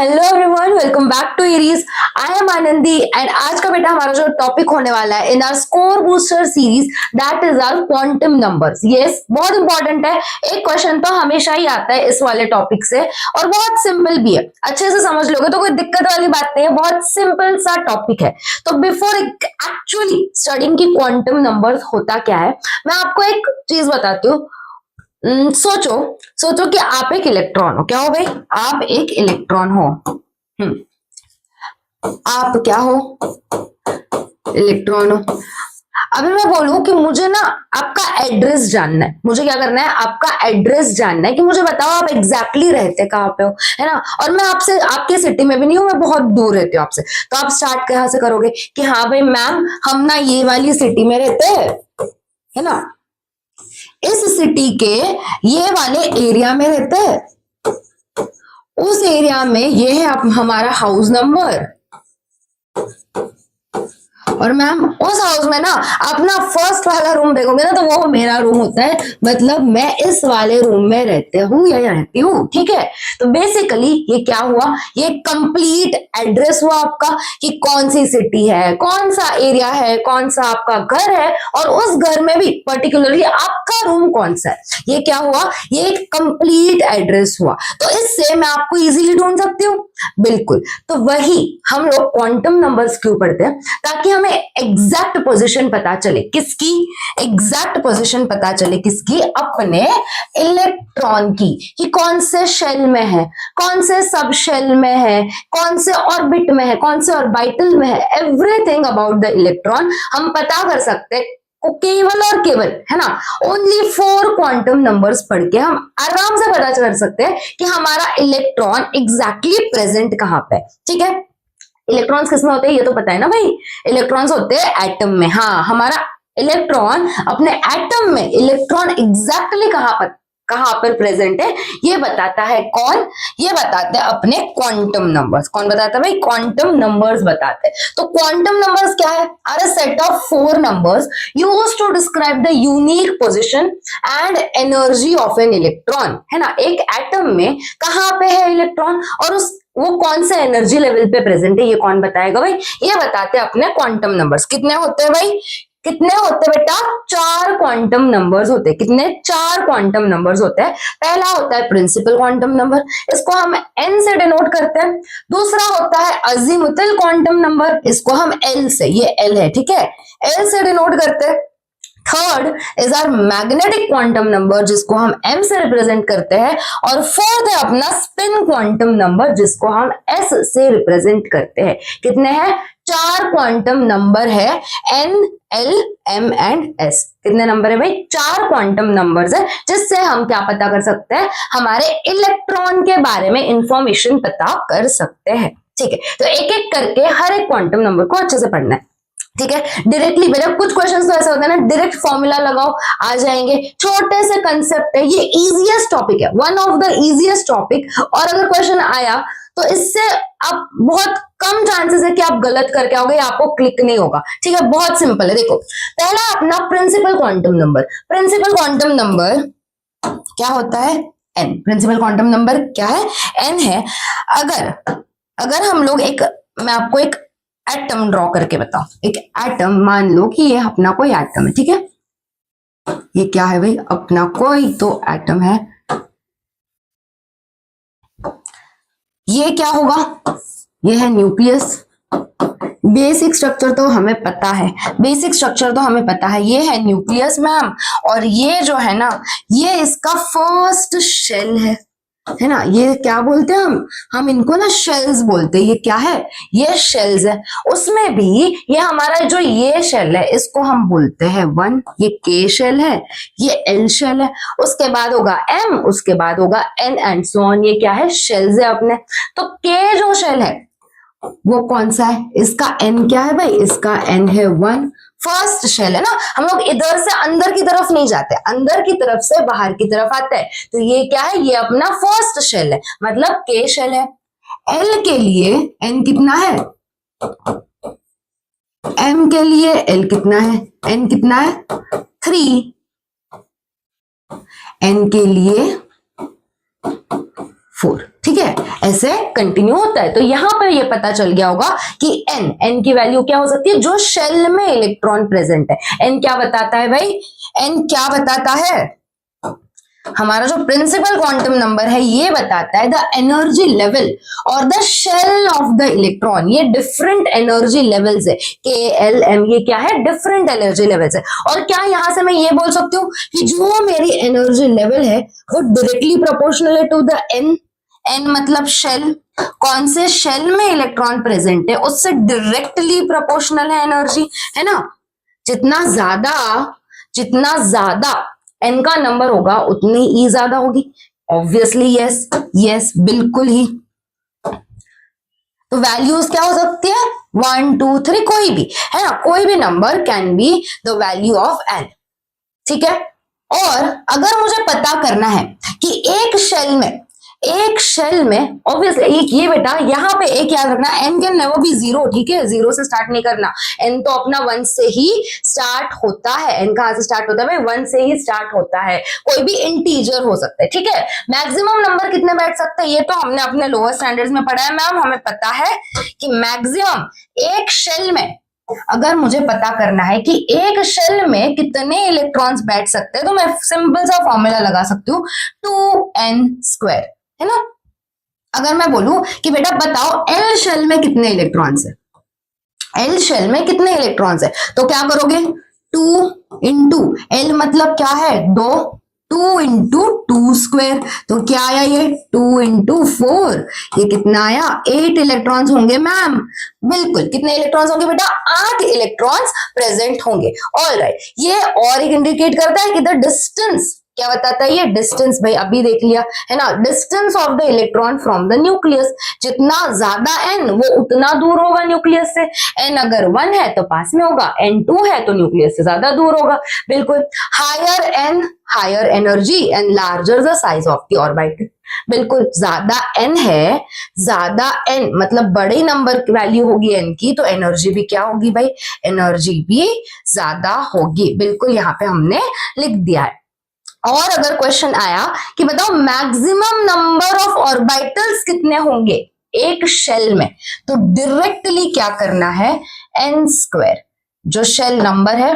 Hello everyone, welcome back to Aries. I am Anandi and आज का बेटा हमारा जो टॉपिक होने वाला है in our score booster series that is our quantum numbers. Yes, बहुत इंपॉर्टेंट है। एक क्वेश्चन तो हमेशा ही आता है इस वाले टॉपिक से और बहुत सिंपल भी है। अच्छे से समझ लोगे तो कोई दिक्कत वाली बात नहीं है, बहुत सिंपल सा टॉपिक है। तो बिफोर एक्चुअली स्टडिंग की क्वांटम नंबर्स होता क्या है, मैं आपको एक चीज बताती हूँ। सोचो सोचो कि आप एक इलेक्ट्रॉन हो। क्या हो भाई? आप एक इलेक्ट्रॉन हो। आप क्या हो? इलेक्ट्रॉन हो। अभी मैं बोलूं कि मुझे ना आपका एड्रेस जानना है। मुझे क्या करना है? आपका एड्रेस जानना है कि मुझे बताओ आप एग्जैक्टली रहते कहाँ पे हो, है ना। और मैं आपसे आपके सिटी में भी नहीं हूं, मैं बहुत दूर रहती हूँ आपसे। तो आप स्टार्ट कहाँ से करोगे कि हाँ भाई मैम हम ना ये वाली सिटी में रहते हैं, है ना, इस सिटी के ये वाले एरिया में रहते हैं, उस एरिया में ये है हमारा हाउस नंबर। और मैम उस हाउस में ना अपना फर्स्ट वाला रूम देखोगे ना तो वो मेरा रूम होता है, मतलब मैं इस वाले रूम में रहते हूँ या रहती हूँ। ठीक है, तो बेसिकली ये क्या हुआ, ये कंप्लीट एड्रेस हुआ आपका कि कौन सी सिटी है, कौन सा एरिया है, कौन सा आपका घर है और उस घर में भी पर्टिकुलरली आपका रूम कौन सा है। ये क्या हुआ, ये एक कंप्लीट एड्रेस हुआ। तो इससे मैं आपको इजीली ढूंढ सकती हूँ। बिल्कुल, तो वही हम लोग क्वांटम नंबर्स क्यों पढ़ते हैं, ताकि हमें एग्जैक्ट पोजीशन पता चले। किसकी? एग्जैक्ट पोजीशन पता चले किसकी? अपने इलेक्ट्रॉन की, कि कौन से शेल में है, कौन से सब शेल में है, कौन से ऑर्बिट में है, कौन से ऑर्बिटल में है। एवरीथिंग अबाउट द इलेक्ट्रॉन हम पता कर सकते हैं केवल और केवल, है ना, ओनली 4 क्वांटम नंबर्स पढ़ के हम आराम से पता कर सकते हैं कि हमारा इलेक्ट्रॉन एग्जैक्टली प्रेजेंट कहां पे। ठीक है, इलेक्ट्रॉन्स किसमें होते हैं ये तो पता है ना भाई। इलेक्ट्रॉन्स होते हैं एटम में। हाँ, हमारा इलेक्ट्रॉन अपने एटम में, इलेक्ट्रॉन एग्जैक्टली कहां पर प्रेजेंट है ये बताता है कौन? ये बताते हैं अपने क्वांटम नंबर्स। कौन बताता है भाई? क्वांटम नंबर्स बताते हैं। तो क्वांटम नंबर्स क्या है? Are a set of 4 numbers used to describe the unique position and energy of an electron, है ना। एक एटम में कहां पे है इलेक्ट्रॉन और वो कौन से एनर्जी लेवल पे प्रेजेंट है, ये कौन बताएगा भाई? ये बताते हैं अपने क्वांटम नंबर्स। कितने होते हैं भाई? कितने होते बेटा? 4 क्वांटम नंबर्स होते हैं। कितने? 4 क्वांटम नंबर्स होते हैं। पहला होता है प्रिंसिपल क्वांटम नंबर, इसको हम n से डिनोट करते हैं। दूसरा होता है अजीमुथल क्वांटम नंबर, इसको हम l से, ये l है, ठीक है, l से डिनोट करते हैं। Third is our magnetic quantum number, जिसको हम m से रिप्रेजेंट करते हैं। और फोर्थ है अपना स्पिन क्वांटम नंबर, जिसको हम s से रिप्रेजेंट करते हैं। कितने हैं? 4 क्वांटम नंबर है, n, l, m and s। कितने नंबर है भाई? 4 क्वांटम नंबर्स है, जिससे हम क्या पता कर सकते हैं? हमारे इलेक्ट्रॉन के बारे में इंफॉर्मेशन पता कर सकते हैं। ठीक है, तो एक एक करके हर एक क्वांटम नंबर को अच्छे से पढ़ना है। ठीक है, डायरेक्टली बेटा कुछ क्वेश्चंस तो ऐसा होता है ना, डायरेक्ट फॉर्मूला लगाओ आ जाएंगे। छोटे से कंसेप्ट है, ये इजीएस्ट टॉपिक है, one of the easiest topic. और अगर क्वेश्चन आया तो इससे आप बहुत कम चांसेस है कि आप गलत करके आओगे या आपको क्लिक नहीं होगा। ठीक है, बहुत सिंपल है। देखो, पहला अपना principal quantum number. Principal quantum number क्या होता है? एन। प्रिंसिपल क्वांटम नंबर क्या है? एन है। अगर हम लोग मैं आपको एक एटम ड्रॉ करके बताओ। एक एटम, मान लो कि ये अपना कोई एटम है, ठीक है। ये क्या है भाई? अपना कोई तो एटम है। ये क्या होगा? ये है न्यूक्लियस। बेसिक स्ट्रक्चर तो हमें पता है, बेसिक स्ट्रक्चर तो हमें पता है, ये है न्यूक्लियस मैम। और ये जो है ना, ये इसका फर्स्ट शेल है ना। ये क्या बोलते हैं हम इनको ना शेल्स बोलते हैं। ये क्या है? ये शेल्स है। उसमें भी ये हमारा जो ये शेल है इसको हम बोलते हैं 1, ये के शेल है, ये एल शेल है। उसके बाद होगा एम, उसके बाद होगा एन एंड सो ऑन। ये क्या है? शेल्स है अपने। तो के जो शेल है वो कौन सा है? इसका एन क्या है भाई? इसका एन है 1। फर्स्ट शेल है ना, हम लोग इधर से अंदर की तरफ नहीं जाते, अंदर की तरफ से बाहर की तरफ आते हैं। तो ये क्या है? ये अपना फर्स्ट शेल है, मतलब के शेल है। एल के लिए एन कितना है? एम के लिए एल कितना है? एन कितना है? 3। एन के लिए 4। ठीक है, ऐसे कंटिन्यू होता है। तो यहां पर ये पता चल गया होगा कि n की वैल्यू क्या हो सकती है, जो शेल में इलेक्ट्रॉन प्रेजेंट है। n क्या बताता है भाई, n क्या बताता है, हमारा जो प्रिंसिपल क्वांटम नंबर है ये बताता है द एनर्जी लेवल और the shell of the electron. ये डिफरेंट एनर्जी लेवल्स है, के एल एम, ये क्या है, डिफरेंट एनर्जी लेवल्स है। और क्या यहां से मैं ये बोल सकती हूँ कि जो मेरी एनर्जी लेवल है वो डायरेक्टली प्रोपोर्शनल है टू द एन। एन मतलब शेल, कौन से शेल में इलेक्ट्रॉन प्रेजेंट है उससे डायरेक्टली प्रोपोर्शनल है एनर्जी, है ना। जितना ज्यादा एन का नंबर होगा उतनी ई ज्यादा होगी। ऑब्वियसली यस यस, बिल्कुल ही। तो वैल्यूज क्या हो सकती है, 1 2 3, कोई भी, है ना, कोई भी number can be the value of n. ठीक है, और अगर मुझे पता करना है कि एक शेल में ऑब्वियसली एक ये बेटा यहाँ पे एक याद रखना, n can never be zero. ठीक है, जीरो से स्टार्ट नहीं करना, एन तो अपना 1 से ही स्टार्ट होता है। एन कहां से स्टार्ट होता है भाई, 1 से ही स्टार्ट होता है। कोई भी इंटीजर हो सकता है। ठीक है, मैक्सिमम नंबर कितने बैठ सकते हैं ये तो हमने अपने लोअर स्टैंडर्ड्स में पढ़ा है मैम, हमें पता है कि मैक्सिमम एक शेल में, अगर मुझे पता करना है कि एक शेल में कितने इलेक्ट्रॉन्स बैठ सकते हैं तो मैं सिंपल सा फॉर्मूला लगा सकती हूँ 2n², है ना। अगर मैं बोलूं कि बेटा बताओ एल शेल में कितने इलेक्ट्रॉन्स है, एल शेल में कितने इलेक्ट्रॉन्स है, तो क्या करोगे, 2 इंटू एल मतलब क्या है 2, 2 इंटू 2², तो क्या आया ये 2 इंटू 4, ये कितना आया 8 इलेक्ट्रॉन्स होंगे मैम। बिल्कुल, कितने इलेक्ट्रॉन्स होंगे बेटा, 8 इलेक्ट्रॉन्स प्रेजेंट होंगे। ऑलराइट, ये और एक इंडिकेट करता है कि द डिस्टेंस, क्या बताता है ये डिस्टेंस, भाई अभी देख लिया है ना, distance of the electron from the nucleus. जितना ज्यादा एन वो उतना दूर होगा न्यूक्लियस से। एन अगर 1 है तो पास में होगा, एन 2 है तो न्यूक्लियस से ज्यादा दूर होगा। बिल्कुल, higher n higher energy and larger the size of the orbital. बिल्कुल, ज्यादा एन है, ज्यादा एन मतलब बड़े नंबर की वैल्यू होगी एन की, तो एनर्जी भी क्या होगी भाई, एनर्जी भी ज्यादा होगी। बिल्कुल, यहाँ पे हमने लिख दिया है। और अगर क्वेश्चन आया कि बताओ मैक्सिमम नंबर ऑफ ऑर्बिटल्स कितने होंगे एक शेल में, तो डायरेक्टली क्या करना है, n², जो शेल नंबर है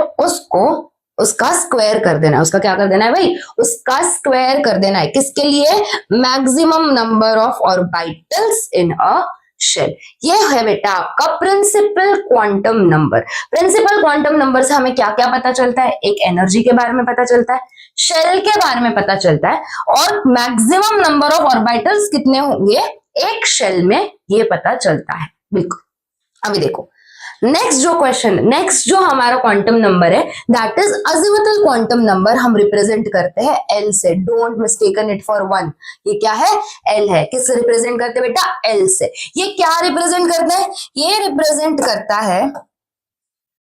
उसका स्क्वायर कर देना है। उसका क्या कर देना है भाई, उसका स्क्वायर कर देना है। किसके लिए, maximum number of orbitals in a shell. ये है बेटा आपका principal quantum number. Principal quantum number से हमें क्या क्या पता चलता है, एक एनर्जी के बारे में पता चलता है, शेल के बारे में पता चलता है, और मैक्सिमम नंबर ऑफ ऑर्बिटल्स कितने होंगे एक शेल में ये पता चलता है। बिल्कुल, अभी देखो नेक्स्ट जो हमारा क्वांटम नंबर है that is azimuthal quantum number. हम रिप्रेजेंट करते हैं एल से, डोंट मिस्टेकन इट फॉर 1। ये क्या है, एल है। किससे रिप्रेजेंट करते हैं बेटा, एल से। ये क्या रिप्रेजेंट करता है, ये रिप्रेजेंट करता है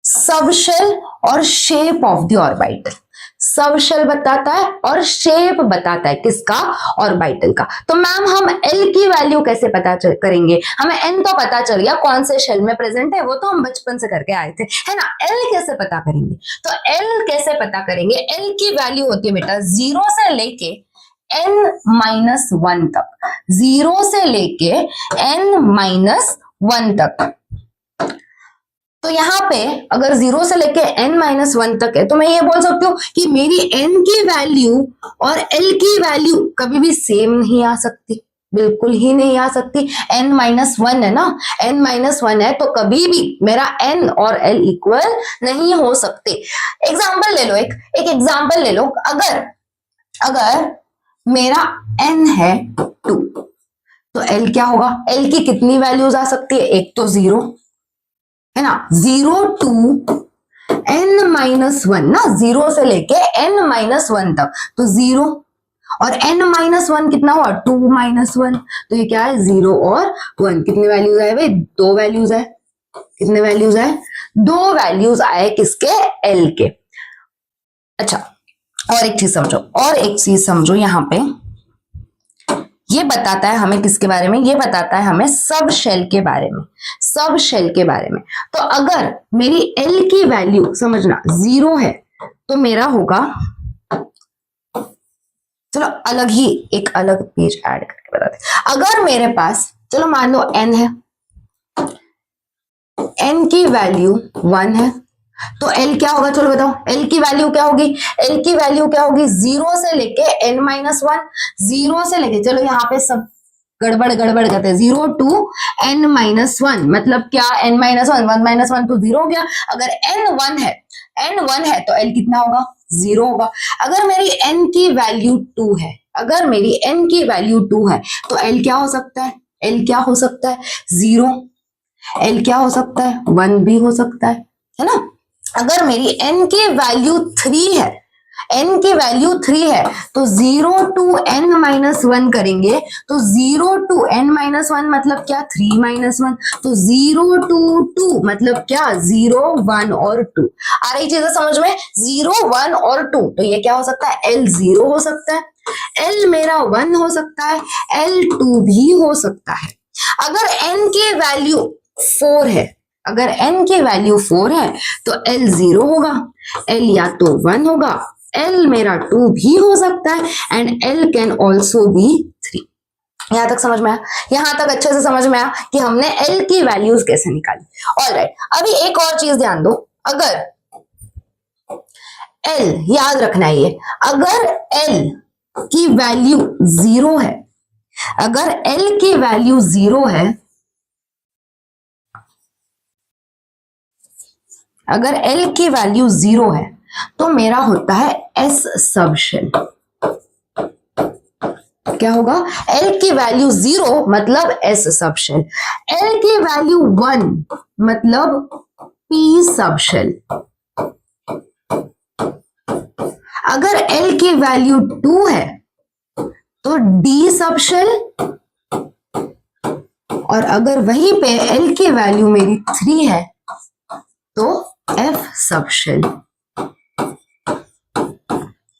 सब शेल और shape of the orbital. Subshell बताता है और शेप बताता है किसका, ऑर्बिटल का। तो मैम हम एल की वैल्यू कैसे पता करेंगे, हमें एन तो पता चल गया कौन से शेल में प्रेजेंट है, वो तो हम बचपन से करके आए थे, है ना। एल कैसे पता करेंगे, तो एल कैसे पता करेंगे, एल की वैल्यू होती है बेटा 0 से लेके n-1 तक, 0 से लेके n-1 तक। तो यहाँ पे अगर 0 से लेके n-1 तक है तो मैं ये बोल सकती हूँ कि मेरी n की वैल्यू और l की वैल्यू कभी भी सेम नहीं आ सकती, बिल्कुल ही नहीं आ सकती। n-1 है ना, n-1 है तो कभी भी मेरा n और l इक्वल नहीं हो सकते। एग्जाम्पल ले लो, एक एग्जाम्पल ले लो। अगर मेरा n है 2 तो l क्या होगा, l की कितनी वैल्यूज आ सकती है, एक तो 0 है ना, 0 to n-1 ना, 0 से लेके n-1 तक, तो 0 और n-1 कितना हुआ 2-1, तो ये क्या है 0 और 1। कितने वैल्यूज आए भाई, 2 वैल्यूज आए। कितने वैल्यूज आए, 2 वैल्यूज आए किसके, l के। अच्छा, और एक चीज समझो यहाँ पे, ये बताता है हमें किसके बारे में, ये बताता है हमें सब शेल के बारे में, सब शेल के बारे में। तो अगर मेरी L की वैल्यू समझना 0 है तो मेरा होगा, चलो अलग ही एक अलग पेज ऐड करके बताते हैं। अगर मेरे पास चलो मान लो n है, n की वैल्यू 1 है, तो l क्या होगा, चलो बताओ l की वैल्यू क्या होगी, l की वैल्यू क्या होगी, 0 से लेके n-1, 0 से लेके, चलो यहाँ पे सब गड़बड़ गड़बड़ करते हैं, 0 to n-1, मतलब क्या n-1, 1 तो 0 हो गया। अगर n 1 है तो l कितना होगा, 0 होगा। अगर मेरी n की वैल्यू 2 है, अगर मेरी n की वैल्यू 2 है तो l क्या हो सकता है, l क्या हो सकता है, 0। l क्या हो सकता है, 1 भी हो सकता है ना। अगर मेरी n की वैल्यू 3 है, n की वैल्यू 3 है तो 0 to n-1 करेंगे, तो 0 to n-1 मतलब क्या, 3-1, तो 0 to 2 मतलब क्या, 0, 1 और 2। आ रही चीजें समझ में, 0, 1 और 2, तो ये क्या हो सकता है, l 0 हो सकता है, l मेरा 1 हो सकता है, l 2 भी हो सकता है। अगर n की वैल्यू 4 है, अगर n की वैल्यू 4 है तो l 0 होगा, l या तो 1 होगा, l मेरा 2 भी हो सकता है, and l can also be 3। यहां तक समझ में आया, यहां तक अच्छे से समझ में आया कि हमने l की वैल्यूज कैसे निकाली। ऑलराइट, अभी एक और चीज ध्यान दो, अगर l, याद रखना है ये, अगर l की वैल्यू 0 है, अगर l की वैल्यू 0 है, अगर l की वैल्यू 0 है तो मेरा होता है s सब शेल। क्या होगा, l की वैल्यू 0 मतलब s सब शेल, l की वैल्यू 1 मतलब p सब शेल, अगर l की वैल्यू 2 है तो d सब शेल, और अगर वहीं पे l की वैल्यू मेरी 3 है तो f सब शेल।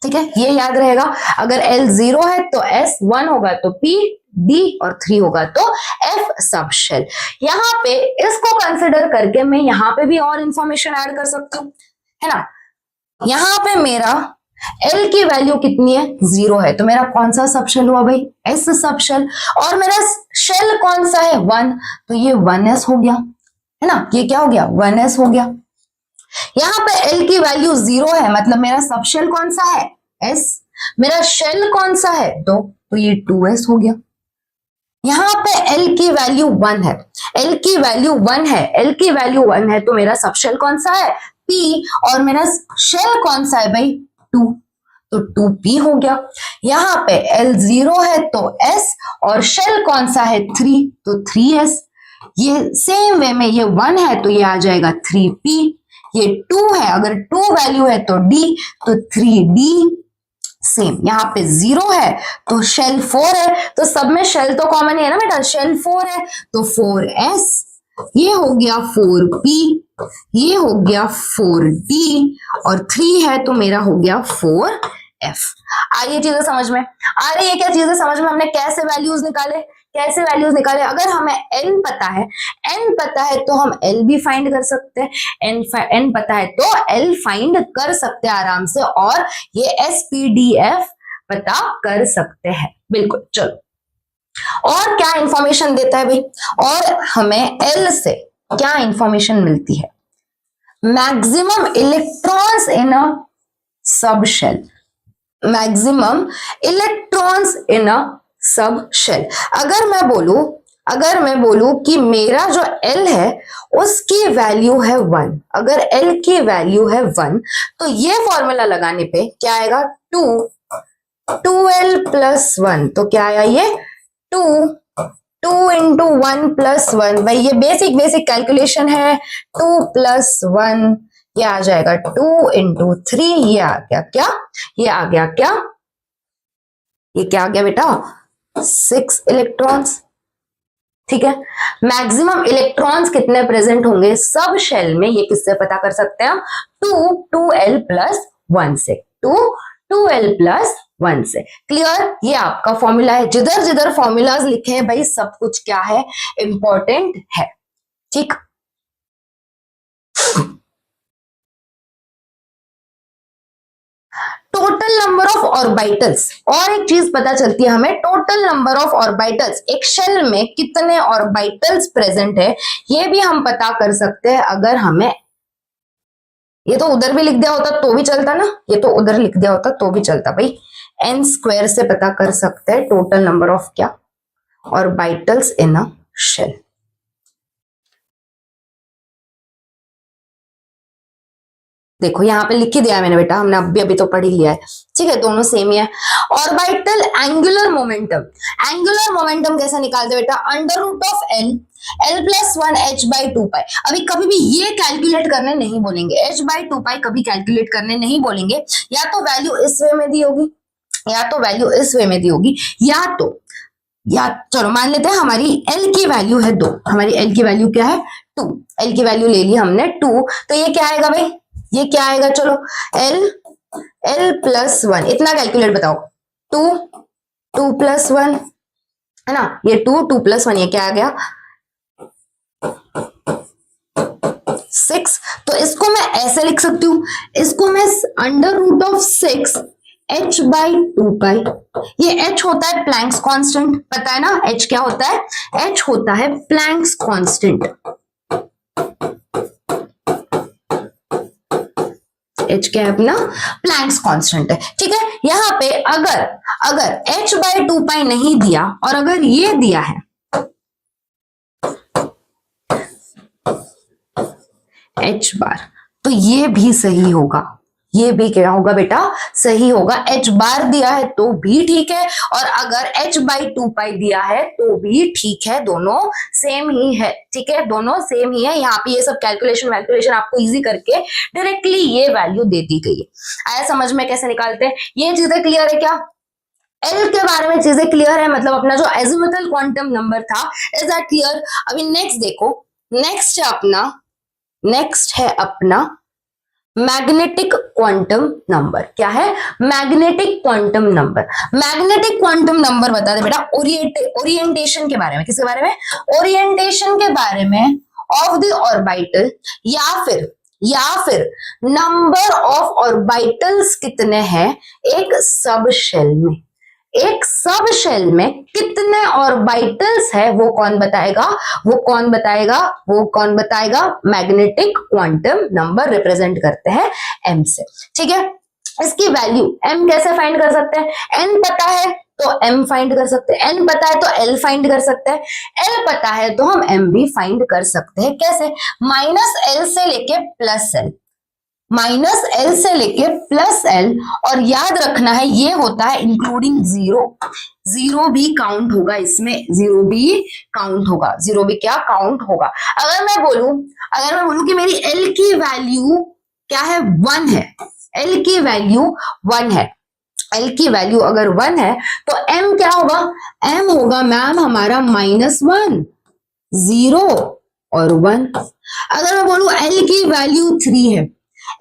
ठीक है, ये याद रहेगा, अगर L 0 है तो S 1 होगा तो P, D और 3 होगा तो F सब शेल। यहाँ पे इसको कंसिडर करके मैं यहाँ पे भी और इंफॉर्मेशन ऐड कर सकती हूँ, है ना। यहाँ पे मेरा L की वैल्यू कितनी है, 0 है, तो मेरा कौन सा सब शेल हुआ भाई, S सब शेल, और मेरा शेल कौन सा है, 1, तो ये 1S हो गया, है ना, ये क्या हो गया, 1S हो गया। यहाँ पे L की वैल्यू 0 है, मतलब मेरा सब शेल कौन सा है, S, मेरा शेल कौन सा है, तो ये 2S हो गया। यहाँ पे L की वैल्यू 1 है, L की वैल्यू 1 है, L की वैल्यू 1 है, तो मेरा सब शेल कौन सा है, P, और मेरा शेल कौन सा है भाई, 2, तो 2P हो गया। यहाँ पे L 0 है तो S, और शेल कौन सा है, 3, तो 3S। ये सेम वे में ये 1 है तो ये आ जाएगा 3P, ये 2 है, अगर 2 वैल्यू है तो D, तो 3D। सेम यहाँ पे 0 है तो शेल 4 है, तो सब में शेल तो कॉमन है ना बेटा, शेल 4 है तो 4S, ये हो गया 4P, ये हो गया 4D, और 3 है तो मेरा हो गया 4F। आइए चीजें समझ में आ रही है क्या, चीजें समझ में, हमने कैसे वैल्यूज निकाले, कैसे वैल्यूज निकाले। अगर हमें n पता है, n पता है तो हम l भी फाइंड कर सकते हैं, n पता है तो l फाइंड कर सकते हैं आराम से, और ये SPDF पता कर सकते हैं, बिल्कुल। चलो और क्या इंफॉर्मेशन देता है भाई, और हमें l से क्या इंफॉर्मेशन मिलती है, maximum electrons in a subshell, maximum electrons in a subshell. अगर मैं बोलूं कि मेरा जो L है उसकी वैल्यू है 1, अगर L की वैल्यू है 1 तो ये फॉर्मूला लगाने पे क्या आएगा, 2L प्लस 1, तो क्या आया ये 2 इंटू 1 प्लस 1, भाई ये बेसिक कैलकुलेशन है, 2 प्लस 1 ये आ जाएगा 2 इंटू 3, ये आ गया क्या, ये आ गया क्या, ये क्या आ गया बेटा, 6 इलेक्ट्रॉन्स। ठीक है, मैक्सिमम इलेक्ट्रॉन्स कितने प्रेजेंट होंगे सब शेल में, ये किससे पता कर सकते हैं हम, 2L प्लस 1 से, 2L प्लस 1 से। क्लियर, ये आपका फॉर्मूला है, जिधर जिधर फॉर्मूलाज लिखे हैं भाई सब कुछ क्या है, इंपॉर्टेंट है। ठीक, टोटल नंबर ऑफ ऑर्बिटल्स, और एक चीज पता चलती है हमें, टोटल नंबर ऑफ ऑर्बिटल्स, एक शेल में कितने ऑर्बिटल्स प्रेजेंट है, ये भी हम पता कर सकते हैं अगर हमें, ये तो उधर भी लिख दिया होता तो भी चलता ना, ये तो उधर लिख दिया होता तो भी चलता भाई, n स्क्वायर से पता कर सकते हैं टोटल नंबर ऑफ क्या, ऑर्बिटल्स इन अ शेल। देखो यहाँ पे लिख ही दिया मैंने बेटा, हमने अभी तो पढ़ ही लिया है, ठीक है, दोनों सेम ही है। Orbital angular momentum, angular momentum कैसे निकालते बेटा, under root of L, L plus one h by two pi. अभी कभी भी ये कैलकुलेट करने नहीं बोलेंगे, एच बाई टू पाई कभी कैलकुलेट करने नहीं बोलेंगे, या तो वैल्यू इस वे में दी होगी, या तो वैल्यू इस वे में दी होगी, या चलो मान लेते हैं हमारी एल की वैल्यू है 2, हमारी एल की वैल्यू क्या है 2, एल की वैल्यू ले ली हमने 2, तो ये क्या आएगा भाई, ये क्या आएगा, चलो एल प्लस वन, इतना कैलकुलेट बताओ, 2 प्लस वन है ना, ये 2 प्लस वन, ये क्या आ गया 6, तो इसको मैं ऐसे लिख सकती हूँ, इसको मैं under root of 6 h by 2 pi, ये h होता है प्लैंक्स कांस्टेंट, पता है ना h क्या होता है, h होता है प्लैंक्स कांस्टेंट, h क्या है अपना, प्लैंक्स कांस्टेंट है, ठीक है। यहाँ पे अगर h बाई 2 पाई नहीं दिया और अगर ये दिया है h बार, तो ये भी सही होगा, ये भी क्या होगा बेटा, सही होगा, h बार दिया है तो भी ठीक है, और अगर h बाई 2 पाई दिया है तो भी ठीक है, दोनों सेम ही है, ठीक है, दोनों सेम ही है। यहाँ पे ये सब कैलकुलेशन आपको इजी करके डायरेक्टली ये वैल्यू दे दी गई है। आया समझ में कैसे निकालते हैं, ये चीजें क्लियर है क्या, एल के बारे में चीजें क्लियर है, मतलब अपना जो एजिमुथल क्वांटम नंबर था, इज दैट क्लियर। अभी नेक्स्ट देखो, नेक्स्ट है अपना मैग्नेटिक क्वांटम नंबर। क्या है, magnetic quantum number. Magnetic quantum number बता दे बेटा ओरिएंटेशन के बारे में, किसके बारे में, ओरिएंटेशन के बारे में ऑफ द ऑर्बिटल, या फिर नंबर ऑफ ऑर्बिटल्स कितने हैं एक सब शेल में, एक सब शेल में कितने ऑर्बिटल्स है वो कौन बताएगा, मैग्नेटिक क्वांटम नंबर रिप्रेजेंट करते हैं m से, ठीक है। इसकी वैल्यू m कैसे फाइंड कर सकते हैं, n पता है तो m फाइंड कर सकते हैं, n पता है तो l फाइंड कर सकते हैं, l पता है तो हम m भी फाइंड कर सकते हैं। कैसे, -l से लेके +l, -l से लेके +l, और याद रखना है ये होता है इंक्लूडिंग जीरो भी काउंट होगा इसमें, जीरो भी क्या काउंट होगा। अगर मैं बोलूं कि मेरी l की वैल्यू क्या है, 1 है, l की वैल्यू 1 है, l की वैल्यू अगर 1 है तो m क्या होगा, m होगा मैम हमारा -1, 0 और 1। अगर मैं बोलूं l की वैल्यू 3 है,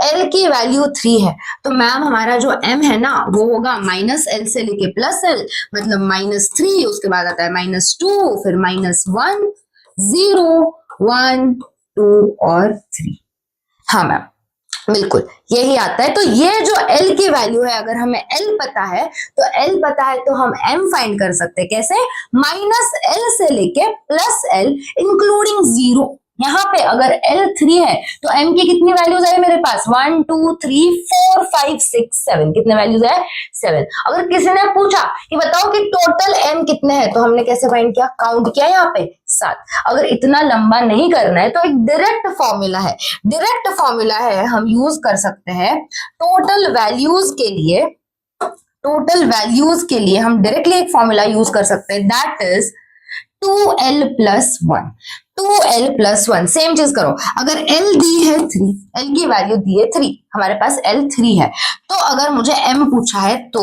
l की वैल्यू 3 है, तो मैम हमारा जो m है ना वो होगा -l से लेके +l, मतलब -3, उसके बाद आता है -2, फिर -1, 0, 1, 2 और 3। हाँ मैम बिल्कुल यही आता है। तो ये जो l की वैल्यू है, अगर हमें l पता है तो हम m फाइंड कर सकते हैं। कैसे, -l से लेके +l इंक्लूडिंग 0। यहाँ पे अगर l 3 है तो m की कितनी वैल्यूज है मेरे पास, 1, 2, 3, 4, 5, 6, 7, कितने वैल्यूज है, 7। अगर किसी ने पूछा कि बताओ कि टोटल m कितने हैं, तो हमने कैसे फाइंड किया, काउंट किया यहाँ पे 7। अगर इतना लंबा नहीं करना है तो एक डायरेक्ट फॉर्मूला है, हम यूज कर सकते हैं टोटल वैल्यूज के लिए हम डायरेक्टली एक फॉर्मूला यूज कर सकते हैं, दैट इज 2l + 1। सेम चीज करो, अगर l दी है 3, l की वैल्यू दी है 3, हमारे पास l 3 है, तो अगर मुझे m पूछा है तो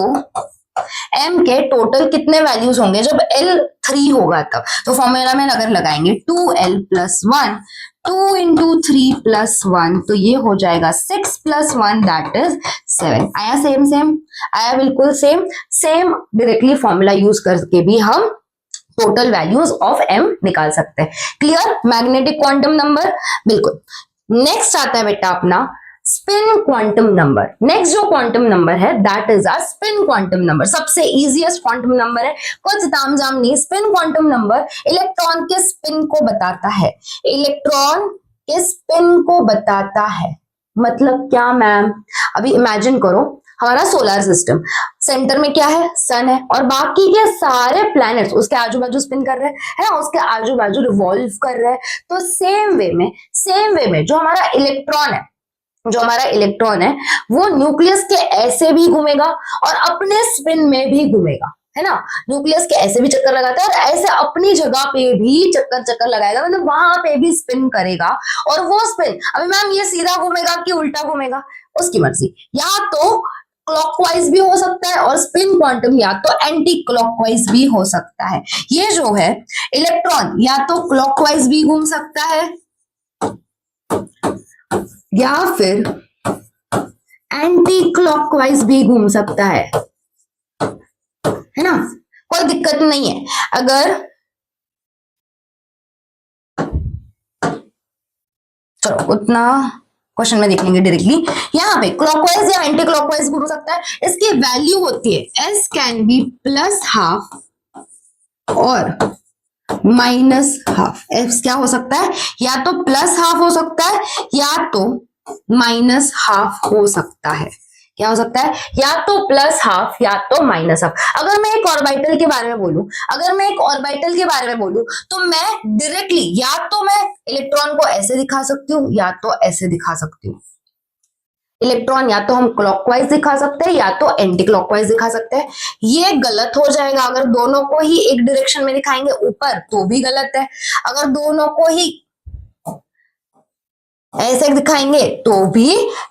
m के टोटल कितने वैल्यूज होंगे जब l 3 होगा तब, तो फॉर्मूला में अगर लगाएंगे 2l + 1, 2 × 3 + 1, तो ये हो जाएगा 6 + 1 दैट इज 7। आया सेम आया, बिल्कुल सेम डायरेक्टली फॉर्मूला यूज करके भी हम टोटल वैल्यूज ऑफ m निकाल सकते हैं। क्लियर, मैग्नेटिक क्वांटम नंबर, बिल्कुल। नेक्स्ट आता है बेटा अपना स्पिन क्वांटम नंबर। नेक्स्ट जो क्वांटम नंबर है that is a spin quantum number, सबसे इजीएस्ट क्वांटम नंबर है, कुछ तामझाम नहीं। स्पिन क्वांटम नंबर इलेक्ट्रॉन के स्पिन को बताता है, इलेक्ट्रॉन के स्पिन को बताता है। मतलब क्या मैम? अभी इमेजिन करो हमारा सोलर सिस्टम, सेंटर में क्या है? सन है, और बाकी के सारे प्लैनेट्स उसके आजू बाजू स्पिन कर रहे हैं ना, उसके आजू बाजू रिवॉल्व कर रहे हैं। तो सेम वे में जो हमारा इलेक्ट्रॉन है वो न्यूक्लियस के ऐसे भी घूमेगा और अपने स्पिन में भी घूमेगा, है ना। न्यूक्लियस के ऐसे भी चक्कर लगाता है और ऐसे अपनी जगह पे भी चक्कर लगाएगा, मतलब वहां पे भी स्पिन करेगा। और वो स्पिन, अभी मैम ये सीधा घूमेगा कि उल्टा घूमेगा, उसकी मर्जी। या तो क्लॉकवाइज भी हो सकता है और स्पिन क्वांटम या तो एंटी क्लॉकवाइज भी हो सकता है। ये जो है इलेक्ट्रॉन या तो क्लॉकवाइज भी घूम सकता है या फिर एंटी क्लॉकवाइज भी घूम सकता है ना, कोई दिक्कत नहीं है। अगर चलो उतना क्वेश्चन में देख लेंगे डायरेक्टली। यहाँ पे क्लॉकवाइज या एंटी क्लॉकवाइज घूम सकता है। इसकी वैल्यू होती है एस कैन बी +½ और -½ एस क्या हो सकता है? या तो +½ हो सकता है या तो -½ हो सकता है। क्या हो सकता है? या तो +½ या तो -½ अगर मैं एक ऑर्बिटल के बारे में बोलूं, तो मैं डायरेक्टली या तो मैं इलेक्ट्रॉन को ऐसे दिखा सकती हूँ या तो ऐसे दिखा सकती हूँ। इलेक्ट्रॉन या तो हम क्लॉकवाइज दिखा सकते हैं या तो एंटी क्लॉकवाइज दिखा सकते हैं। ये गलत हो जाएगा अगर दोनों को ही एक डायरेक्शन में दिखाएंगे ऊपर, तो भी गलत है। अगर दोनों को ही ऐसे दिखाएंगे तो भी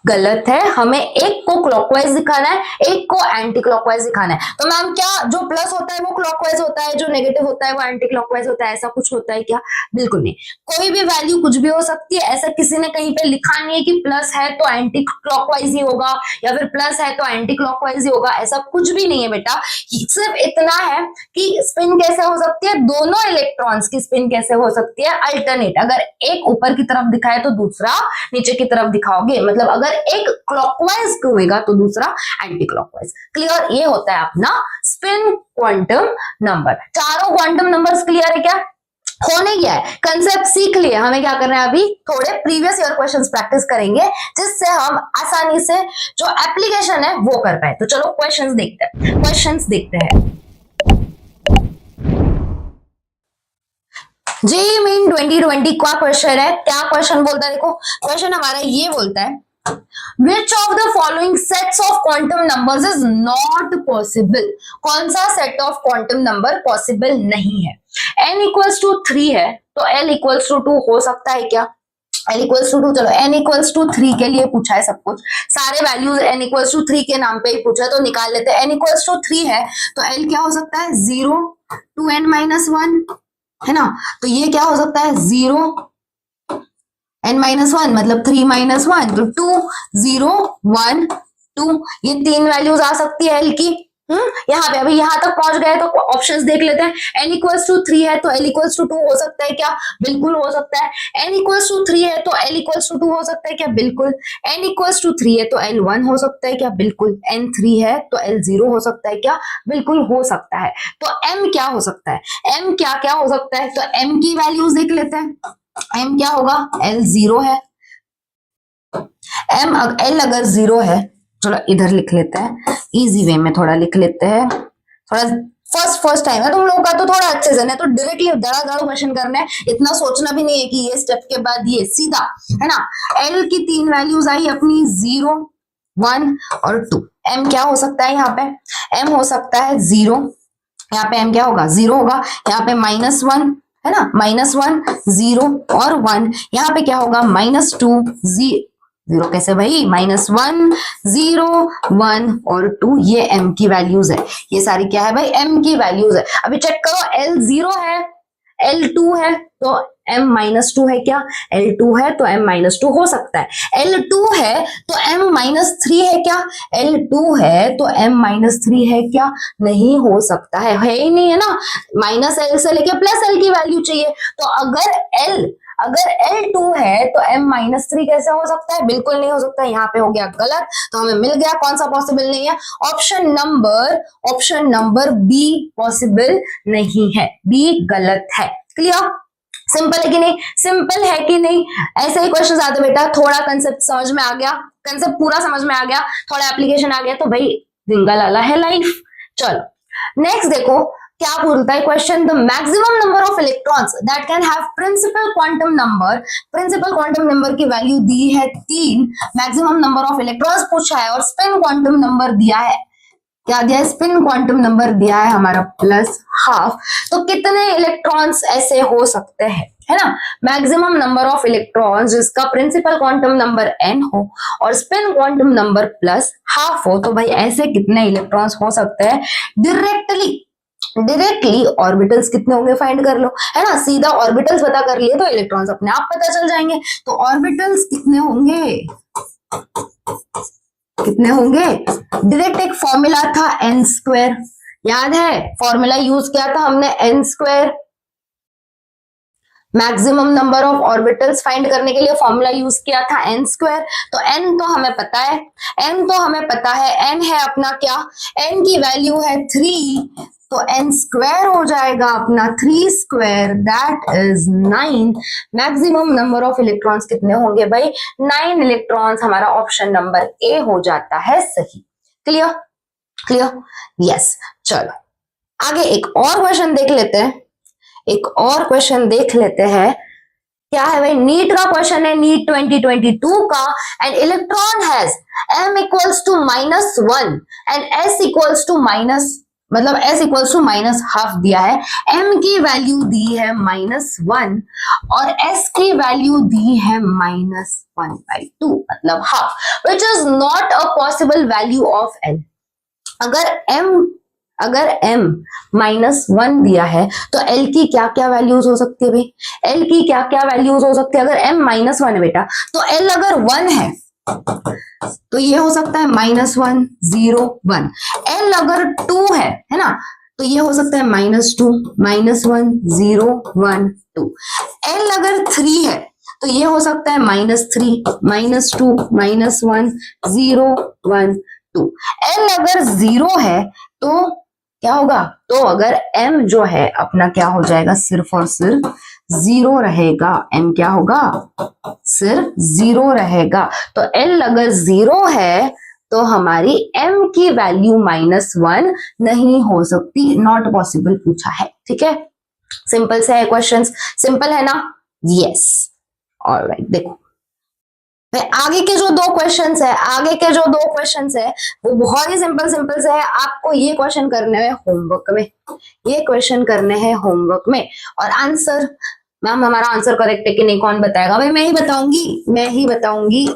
गलत है। हमें एक को क्लॉकवाइज दिखाना है, एक को एंटी क्लॉकवाइज दिखाना है। तो मैम क्या जो प्लस होता है वो क्लॉकवाइज होता है, जो नेगेटिव होता है वो एंटी क्लॉकवाइज होता है, ऐसा कुछ होता है क्या? बिल्कुल नहीं। कोई भी वैल्यू कुछ भी हो सकती है, ऐसा किसी ने कहीं पे लिखा नहीं है कि प्लस है तो एंटी क्लॉकवाइज ही होगा या फिर प्लस है तो एंटी क्लॉकवाइज ही होगा, ऐसा कुछ भी नहीं है बेटा। सिर्फ इतना है कि स्पिन कैसे हो सकती है, दोनों इलेक्ट्रॉन्स की स्पिन कैसे हो सकती है अल्टरनेट। अगर एक ऊपर की तरफ दिखाए तो दूसरा नीचे की तरफ दिखाओगे, मतलब अगर एक क्लॉकवाइज घूमेगा तो दूसरा एंटी क्लॉकवाइज। क्लियर? ये होता है अपना स्पिन क्वांटम नंबर। चारों क्वांटम नंबर्स क्लियर है क्या? होने गया है, कंसेप्ट सीख लिए। हमें क्या करना है, अभी थोड़े प्रीवियस ईयर क्वेश्चंस प्रैक्टिस करेंगे जिससे हम आसानी से जो एप्लीकेशन है वो कर पाए। तो चलो क्वेश्चंस देखते हैं। जेईई मेन 2020 का क्वेश्चन है। क्या क्वेश्चन बोलता है? देखो क्वेश्चन हमारा ये बोलता है, Which of the following sets of quantum numbers is not possible? कौन सा set of quantum number possible नहीं है? n = 3 है तो l = 2 हो सकता है क्या? l = 2, चलो n = 3 के लिए पूछा है सब कुछ, सारे वैल्यूज n = 3 के नाम पे ही पूछा है तो निकाल लेते हैं। n = 3 है तो l क्या हो सकता है? 0 to n-1 है ना। तो ये क्या हो सकता है? 0 n-1 मतलब 3-1 तो 2 0 1 2, ये 3 वैल्यूज आ सकती है l की। यहाँ पे अभी यहाँ तक पहुंच गए तो ऑप्शंस देख लेते हैं। n = 3 है तो l = 2 हो सकता है क्या? बिल्कुल हो सकता है। n = 3 है तो l = 2 हो सकता है क्या? बिल्कुल। n = 3 है तो l 1 हो सकता है क्या? बिल्कुल। n 3 है तो l 0 हो सकता है क्या? बिल्कुल हो सकता है। तो m क्या हो सकता है? m क्या हो सकता है? तो m की वैल्यूज देख लेते हैं। m क्या होगा? l 0 है। l अगर 0 है, चलो इधर लिख लेते हैं, इजी वे में थोड़ा लिख लेते हैं। थोड़ा फर्स्ट टाइम है तुम लोगों का तो थोड़ा अच्छे से, नहीं तो डायरेक्टली धड़ाधड़ क्वेश्चन करना है, इतना सोचना भी नहीं है कि ये स्टेप के बाद ये सीधा, है ना। l की 3 वैल्यूज आई अपनी 0 1 और 2। m क्या हो सकता है? यहाँ पे m हो सकता है 0, यहाँ पे m क्या होगा? 0 होगा। यहाँ पे -1 है ना, -1 0 और 1। यहाँ पे क्या होगा? -2 0 कैसे भाई? -1 0 1 और 2, ये m की वैल्यूज है। ये सारी क्या है भाई? m की वैल्यूज है। अभी चेक करो, l 0 है, l 2 है तो m -2 है क्या? l 2 है तो m -2 हो सकता है। l 2 है तो m -3 है क्या? l 2 है तो m -3 है क्या? नहीं हो सकता है ही नहीं, है ना। -l से लेके +l की वैल्यू चाहिए। तो अगर l अगर L2 है तो M-3 कैसे हो सकता है? बिल्कुल नहीं हो सकता, यहाँ पे हो गया गलत, तो हमें मिल गया कौन सा पॉसिबल नहीं है? ऑप्शन नंबर बी पॉसिबल नहीं है, बी गलत है। क्लियर? सिंपल है कि नहीं? सिंपल है कि नहीं? ऐसे ही क्वेश्चन आते बेटा, थोड़ा कंसेप्ट समझ में आ गया, कंसेप्ट पूरा समझ में आ गया, थोड़ा एप्लीकेशन आ गया तो भाई जिंगा लाला है लाइफ। चलो नेक्स्ट देखो क्या बोलता है question, the maximum number of electrons that can have principal quantum number की वैल्यू दी है 3, मैक्सिमम नंबर ऑफ इलेक्ट्रॉन्स पूछा है और स्पिन क्वांटम नंबर दिया है, क्या दिया है? स्पिन क्वांटम नंबर दिया है हमारा +12। तो कितने इलेक्ट्रॉन्स ऐसे हो सकते हैं, है ना? मैक्सिमम नंबर ऑफ इलेक्ट्रॉन्स जिसका प्रिंसिपल क्वांटम नंबर n हो और स्पिन क्वांटम नंबर +12 हो, तो भाई ऐसे कितने इलेक्ट्रॉन्स हो सकते हैं? डायरेक्टली ऑर्बिटल्स कितने होंगे फाइंड कर लो, है ना? सीधा ऑर्बिटल्स पता कर लिए तो इलेक्ट्रॉन्स अपने आप पता चल जाएंगे। तो ऑर्बिटल्स कितने होंगे? कितने होंगे? डायरेक्ट एक फॉर्मूला था n², याद है? फॉर्मूला यूज किया था हमने n², maximum number of orbitals find करने के लिए फॉर्मूला यूज किया था n²। तो n तो हमें पता है, n है अपना क्या? n की वैल्यू है 3, तो n² हो जाएगा अपना 3², that is 9। Maximum number of electrons कितने होंगे भाई? 9 इलेक्ट्रॉन्स, हमारा ऑप्शन नंबर ए हो जाता है सही। क्लियर? यस। चलो आगे एक और क्वेश्चन देख लेते हैं, क्या है भाई? नीट का क्वेश्चन है, नीट 2022 का। An electron has m equals to -1 and s equals to -½ दिया है, m की वैल्यू दी है -1 और s की वैल्यू दी है -1/2 मतलब half, which is not a possible value of n। अगर m -1 दिया है तो l की क्या क्या वैल्यूज हो सकती है भाई? l की क्या क्या वैल्यूज हो सकती है? अगर m -1 है बेटा तो l अगर 1 है तो ये हो सकता है -1 0 1। l अगर 2 है ना, तो ये हो सकता है -2 -1 0 1 2। l अगर 3 है तो ये हो सकता है -3 -2 -1 0 1 2। l अगर 0 है तो क्या होगा? तो अगर m जो है अपना क्या हो जाएगा? सिर्फ और सिर्फ 0 रहेगा। m क्या होगा? सिर्फ 0 रहेगा। तो l अगर 0 है तो हमारी m की वैल्यू -1 नहीं हो सकती, नॉट पॉसिबल पूछा है। ठीक है, सिंपल से है क्वेश्चन, सिंपल है ना? यस। ऑलराइट, देखो आगे के जो दो क्वेश्चंस है वो बहुत ही सिंपल से है। आपको ये क्वेश्चन करने हैं होमवर्क में, और आंसर मैम हमारा आंसर करेक्ट है कि नहीं कौन बताएगा? भाई मैं ही बताऊंगी।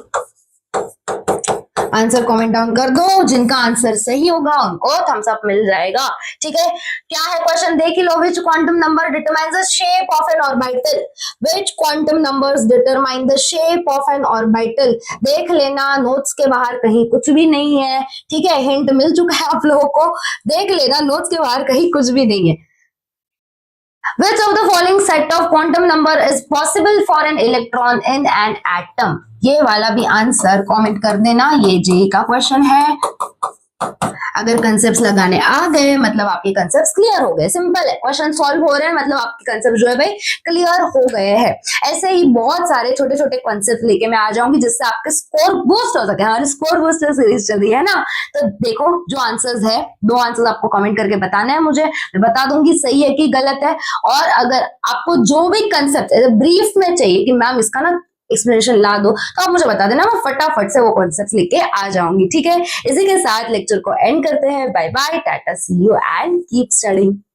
आंसर कमेंट डाउन कर दो, जिनका आंसर सही होगा उनको थम्स अप मिल जाएगा। ठीक है, क्या है क्वेश्चन देख लो। Which quantum number determines the shape of an orbital? Which quantum numbers determine the shape of an orbital? देख लेना, नोट्स के बाहर कहीं कुछ भी नहीं है। ठीक है, हिंट मिल चुका है आप लोगों को, देख लेना, नोट्स के बाहर कहीं कुछ भी नहीं है। Which of the following set of quantum number is possible for an electron in an atom? ये वाला भी आंसर कमेंट कर देना, ये जेई का क्वेश्चन है। अगर कंसेप्ट लगाने आ गए मतलब आपके कंसेप्ट क्लियर हो गए। सिंपल है, क्वेश्चन सॉल्व हो रहे हैं मतलब आपके कंसेप्ट जो है भाई क्लियर हो गए हैं। ऐसे ही बहुत सारे छोटे छोटे कंसेप्ट लेके मैं आ जाऊंगी जिससे आपके स्कोर बूस्ट हो सके। हमारी स्कोर बूस्टर सीरीज चल रही है ना, तो देखो जो आंसर्स है, 2 आंसर्स आपको कमेंट करके बताना है मुझे, मैं बता दूंगी सही है कि गलत है। और अगर आपको जो भी कंसेप्ट ब्रीफ में चाहिए कि मैम इसका ना एक्सप्लेनेशन ला दो, तो आप मुझे बता देना, मैं फटाफट से वो कॉन्सेप्ट्स लेके आ जाऊंगी। ठीक है, इसी के साथ लेक्चर को एंड करते हैं। बाय बाय, टाटा, see you and keep studying.